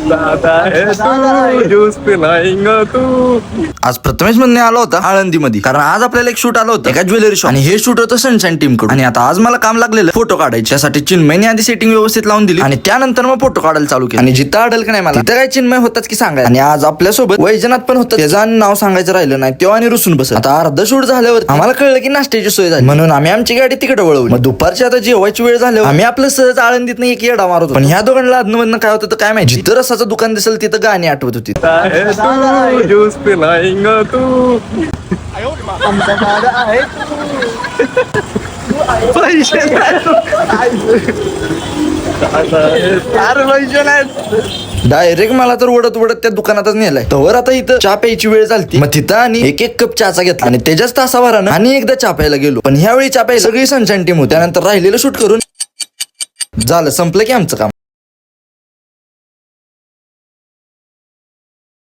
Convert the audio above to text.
दादा है तू ज्यूस पिलाएंगा तू. आज प्रथमेश म्हणणे आला होता आळंदीमध्ये, कारण आज आपल्याला एक शूट आलं होतं एका ज्वेलरी शॉप आणि हे शूट होतं सनशाईन टीम कडून. आणि आता आज मला काम लागलेलं फोटो काढायचे. त्यासाठी चिन्मयने आधी सेटिंग व्यवस्थित लावून दिली आणि त्यानंतर मग फोटो काढायला चालू केलं. आणि जिथं अडल का नाही मला तिथं काय चिन्मय होताच की सांगायला. आणि आज आपल्यासोबत वैजनाथ पण होतं, त्याचं नाव सांगायचं राहिलं नाही, तेव्हा आणि रुसून बसत. आता अर्ध शूट झाल्यावर आम्हाला कळलं की नाश्त्याची सोय झाली, म्हणून आम्ही आमची गाडी तिकडे वळवली. मग दुपारची आता जेवायची वेळ झाल्यावर आम्ही आपलं सहज आळंदीत एक येडा मारत होतो. पण ह्या दोघांना अदनमधनं काय होतं काय माहिती, जिथं रसाचं दुकान दिसेल तिथं गाणी आठवत होती. तू ज्यूस पिलाएंगा तू. डायरेक्ट मला तर ओढत ओढत त्या दुकानातच नेलाय. तर आता इथं चहा प्यायची वेळ झाली. मग तिथं आणि एक कप चहाचा घेतला आणि त्याच्याच तासाभरानं आणि एकदा चहा प्यायला गेलो. पण ह्यावेळी चहा प्यायला सगळी सनशाईन टीम होती. त्यानंतर राहिलेलं शूट करून झालं, संपलं की आमचं काम.